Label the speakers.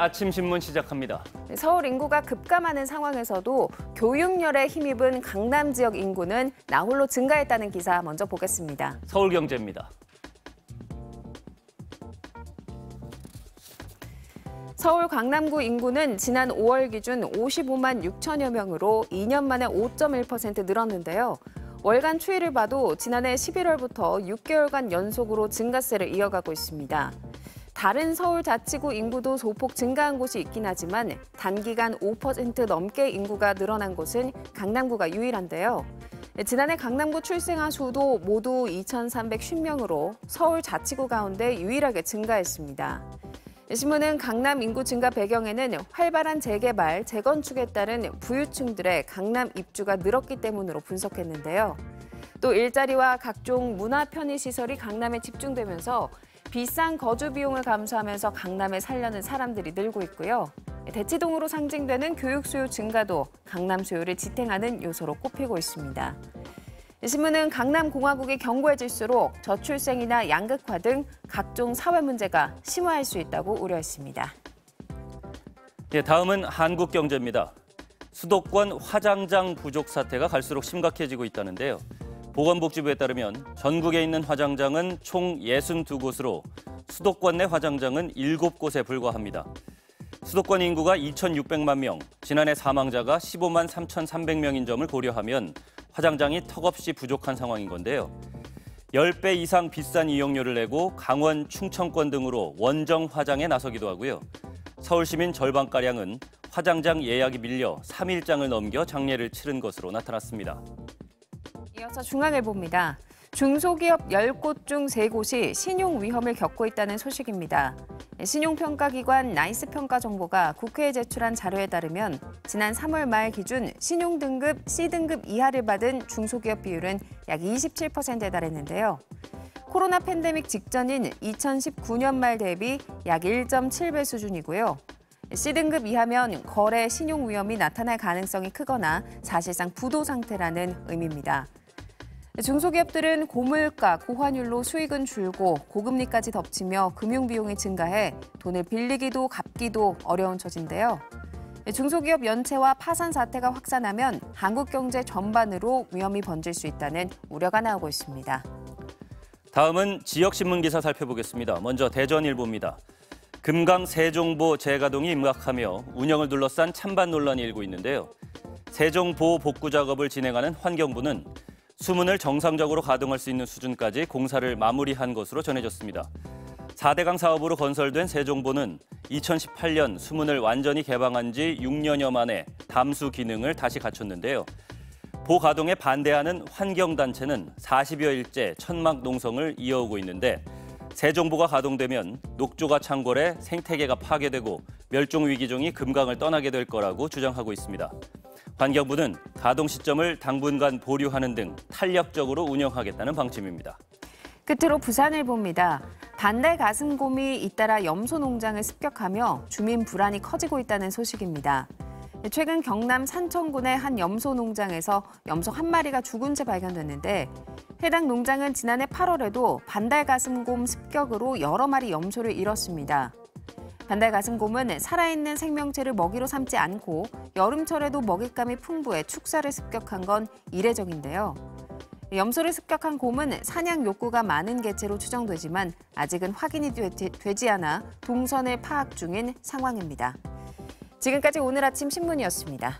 Speaker 1: 아침 신문 시작합니다.
Speaker 2: 서울 인구가 급감하는 상황에서도 교육열에 힘입은 강남 지역 인구는 나홀로 증가했다는 기사 먼저 보겠습니다.
Speaker 1: 서울경제입니다.
Speaker 2: 서울 강남구 인구는 지난 5월 기준 55만 6천여 명으로 2년 만에 5.1% 늘었는데요. 월간 추이를 봐도 지난해 11월부터 6개월간 연속으로 증가세를 이어가고 있습니다. 다른 서울 자치구 인구도 소폭 증가한 곳이 있긴 하지만 단기간 5% 넘게 인구가 늘어난 곳은 강남구가 유일한데요. 지난해 강남구 출생아 수도 모두 2,350명으로 서울 자치구 가운데 유일하게 증가했습니다. 신문은 강남 인구 증가 배경에는 활발한 재개발, 재건축에 따른 부유층들의 강남 입주가 늘었기 때문으로 분석했는데요. 또 일자리와 각종 문화 편의시설이 강남에 집중되면서 비싼 거주 비용을 감수하면서 강남에 살려는 사람들이 늘고 있고요. 대치동으로 상징되는 교육 수요 증가도 강남 수요를 지탱하는 요소로 꼽히고 있습니다. 신문은 강남공화국이 견고해질수록 저출생이나 양극화 등 각종 사회 문제가 심화할 수 있다고 우려했습니다.
Speaker 1: 다음은 한국경제입니다. 수도권 화장장 부족 사태가 갈수록 심각해지고 있다는데요. 보건복지부에 따르면 전국에 있는 화장장은 총 62곳으로 수도권 내 화장장은 7곳에 불과합니다. 수도권 인구가 2,600만 명, 지난해 사망자가 15만 3,300명인 점을 고려하면 화장장이 턱없이 부족한 상황인 건데요. 10배 이상 비싼 이용료를 내고 강원, 충청권 등으로 원정 화장에 나서기도 하고요. 서울 시민 절반가량은 화장장 예약이 밀려 3일장을 넘겨 장례를 치른 것으로 나타났습니다.
Speaker 2: 이어서 중앙일보입니다. 중소기업 10곳 중 3곳이 신용 위험을 겪고 있다는 소식입니다. 신용평가기관 나이스평가정보가 국회에 제출한 자료에 따르면 지난 3월 말 기준 신용등급 C등급 이하를 받은 중소기업 비율은 약 27%에 달했는데요. 코로나 팬데믹 직전인 2019년 말 대비 약 1.7배 수준이고요. C등급 이하면 거래 신용 위험이 나타날 가능성이 크거나 사실상 부도 상태라는 의미입니다. 중소기업들은 고물가, 고환율로 수익은 줄고 고금리까지 덮치며 금융비용이 증가해 돈을 빌리기도 갚기도 어려운 처지인데요. 중소기업 연체와 파산 사태가 확산하면 한국 경제 전반으로 위험이 번질 수 있다는 우려가 나오고 있습니다.
Speaker 1: 다음은 지역신문 기사 살펴보겠습니다. 먼저 대전일보입니다. 금강 세종보 재가동이 임박하며 운영을 둘러싼 찬반 논란이 일고 있는데요. 세종보 복구 작업을 진행하는 환경부는 수문을 정상적으로 가동할 수 있는 수준까지 공사를 마무리한 것으로 전해졌습니다. 4대강 사업으로 건설된 세종보는 2018년 수문을 완전히 개방한 지 6년여 만에 담수 기능을 다시 갖췄는데요. 보 가동에 반대하는 환경단체는 40여일째 천막 농성을 이어오고 있는데 세종보가 가동되면 녹조가 창궐해 생태계가 파괴되고 멸종위기종이 금강을 떠나게 될 거라고 주장하고 있습니다. 환경부는 가동 시점을 당분간 보류하는 등 탄력적으로 운영하겠다는 방침입니다.
Speaker 2: 끝으로 부산일보입니다. 반달 가슴곰이 잇따라 염소 농장을 습격하며 주민 불안이 커지고 있다는 소식입니다. 최근 경남 산청군의 한 염소 농장에서 염소 한 마리가 죽은 채 발견됐는데 해당 농장은 지난해 8월에도 반달 가슴곰 습격으로 여러 마리 염소를 잃었습니다. 반달 가슴곰은 살아있는 생명체를 먹이로 삼지 않고 여름철에도 먹잇감이 풍부해 축사를 습격한 건 이례적인데요. 염소를 습격한 곰은 사냥 욕구가 많은 개체로 추정되지만 아직은 확인이 되지 않아 동선을 파악 중인 상황입니다. 지금까지 오늘 아침 신문이었습니다.